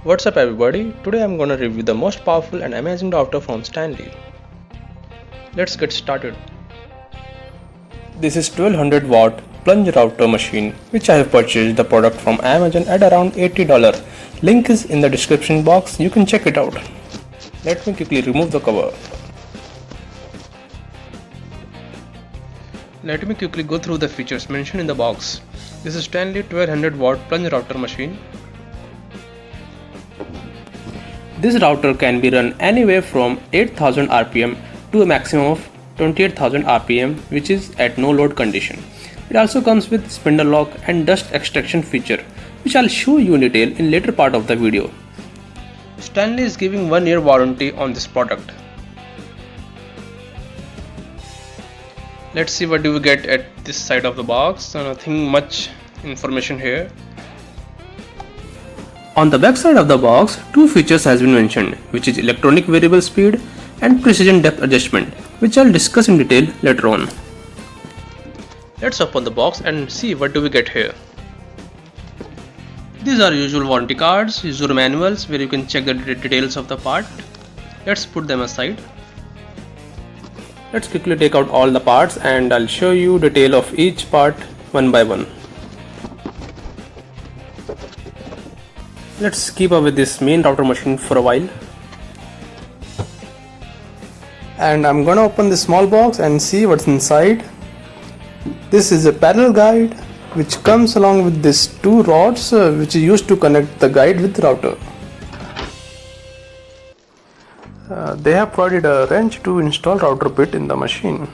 What's up everybody, today I'm gonna review the most powerful and amazing router from Stanley. Let's get started. This is 1200 watt plunge router machine which I have purchased the product from Amazon at around $80. Link is in the description box, you can check it out. Let me quickly remove the cover. Let me quickly go through the features mentioned in the box. This is Stanley 1200 watt plunge router machine. This router can be run anywhere from 8000 rpm to a maximum of 28,000 rpm, which is at no load condition. It also comes with spindle lock and dust extraction feature, which I'll show you in detail in later part of the video. Stanley is giving 1 year warranty on this product. Let's see what do we get at this side of the box. Nothing much information here. On the back side of the box, two features has been mentioned, which is electronic variable speed and precision depth adjustment, which I'll discuss in detail later on. Let's open the box and see what do we get here. These are usual warranty cards, user manuals where you can check the details of the part. Let's put them aside. Let's quickly take out all the parts and I'll show you detail of each part one by one. Let's keep up with this main router machine for a while. And I'm gonna open the small box and see what's inside. This is a parallel guide which comes along with these two rods which is used to connect the guide with the router. They have provided a wrench to install router bit in the machine.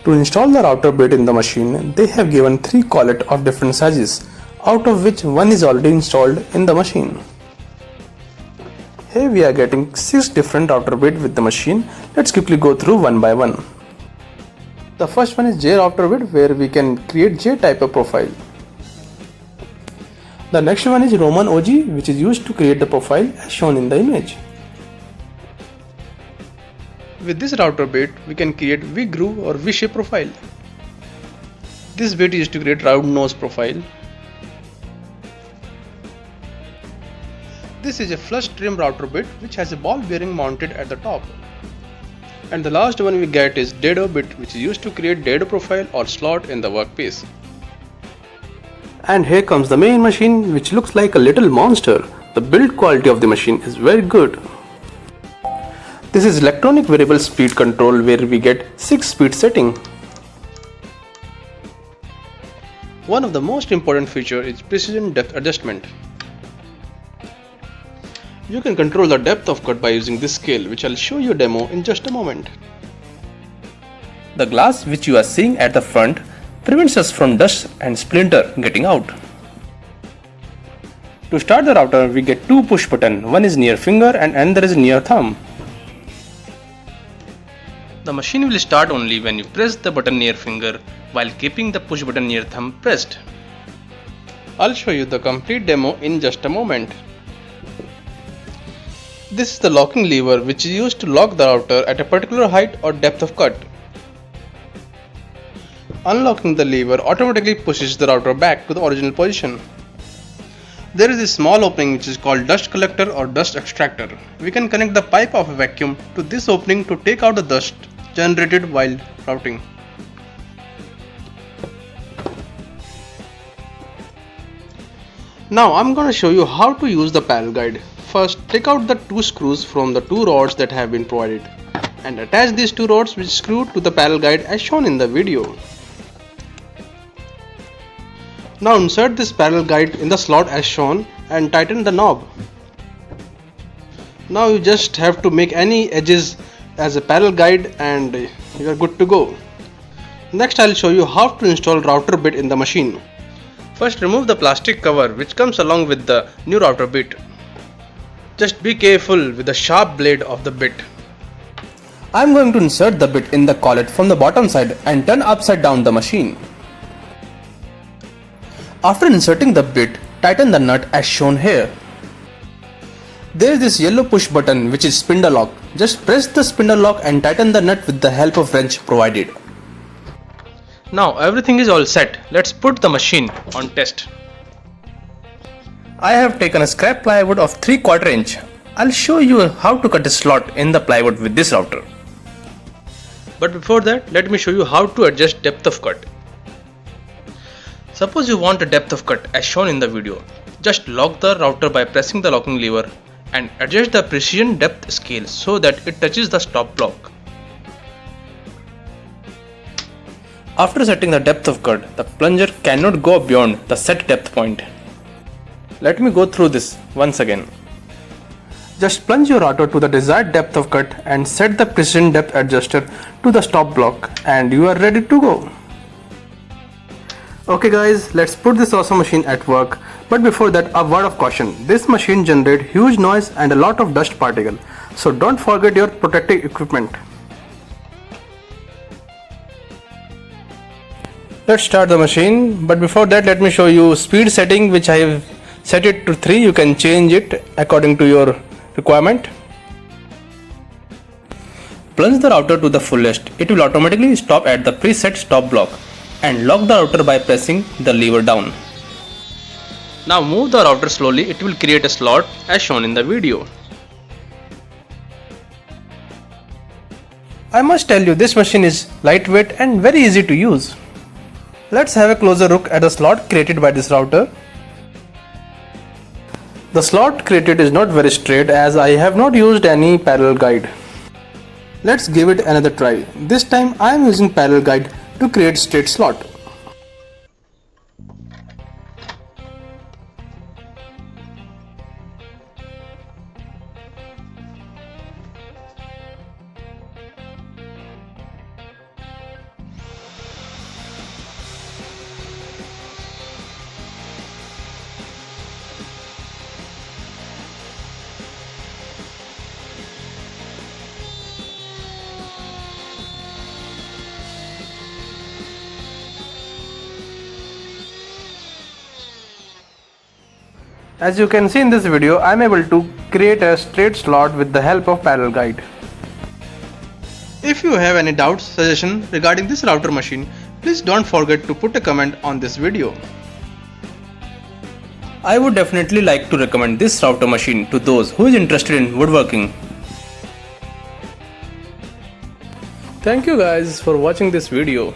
To install the router bit in the machine, they have given 3 collets of different sizes, out of which one is already installed in the machine. Here we are getting 6 different router bits with the machine. Let's quickly go through one by one. The first one is J router bit, where we can create J type of profile. The next one is Roman ogee, which is used to create the profile as shown in the image. With this router bit, we can create V-groove or V-shape profile. This bit is used to create round nose profile. This is a flush trim router bit which has a ball bearing mounted at the top. And the last one we get is dado bit, which is used to create dado profile or slot in the workpiece. And here comes the main machine, which looks like a little monster. The build quality of the machine is very good. This is electronic variable speed control, where we get 6 speed setting. One of the most important feature is precision depth adjustment. You can control the depth of cut by using this scale, which I'll show you a demo in just a moment. The glass which you are seeing at the front prevents us from dust and splinter getting out. To start the router, we get 2 push buttons. One is near finger and another is near thumb. The machine will start only when you press the button near finger while keeping the push button near thumb pressed. I'll show you the complete demo in just a moment. This is the locking lever which is used to lock the router at a particular height or depth of cut. Unlocking the lever automatically pushes the router back to the original position. There is a small opening which is called dust collector or dust extractor. We can connect the pipe of a vacuum to this opening to take out the dust generated while routing. Now I'm going to show you how to use the parallel guide. First, take out the 2 screws from the 2 rods that have been provided and attach these 2 rods which screw to the parallel guide as shown in the video. Now insert this parallel guide in the slot as shown and tighten the knob. Now you just have to make any edges as a parallel guide and you are good to go. Next I'll show you how to install router bit in the machine. First, remove the plastic cover which comes along with the new router bit. Just be careful with the sharp blade of the bit. I'm going to insert the bit in the collet from the bottom side and turn upside down the machine. After inserting the bit, tighten the nut as shown here. There is this yellow push button which is spindle lock. Just press the spindle lock and tighten the nut with the help of wrench provided. Now everything is all set. Let's put the machine on test. I have taken a scrap plywood of 3/4 inch. I'll show you how to cut a slot in the plywood with this router. But before that, let me show you how to adjust depth of cut. Suppose you want a depth of cut as shown in the video. Just lock the router by pressing the locking lever and adjust the precision depth scale so that it touches the stop block. After setting the depth of cut, the plunger cannot go beyond the set depth point. Let me go through this once again. Just plunge your router to the desired depth of cut and set the precision depth adjuster to the stop block and you are ready to go. Okay guys, let's put this awesome machine at work. But before that, a word of caution. This machine generates huge noise and a lot of dust particle. So don't forget your protective equipment. Let's start the machine, but before that let me show you speed setting, which I have set it to 3. You can change it according to your requirement. Plunge the router to the fullest. It will automatically stop at the preset stop block and lock the router by pressing the lever down. Now move the router slowly, it will create a slot as shown in the video. I must tell you, this machine is lightweight and very easy to use. Let's have a closer look at the slot created by this router. The slot created is not very straight as I have not used any parallel guide. Let's give it another try. This time I am using parallel guide to create straight slot. As you can see in this video, I am able to create a straight slot with the help of parallel guide. If you have any doubts, suggestion regarding this router machine, please don't forget to put a comment on this video. I would definitely like to recommend this router machine to those who is interested in woodworking. Thank you guys for watching this video.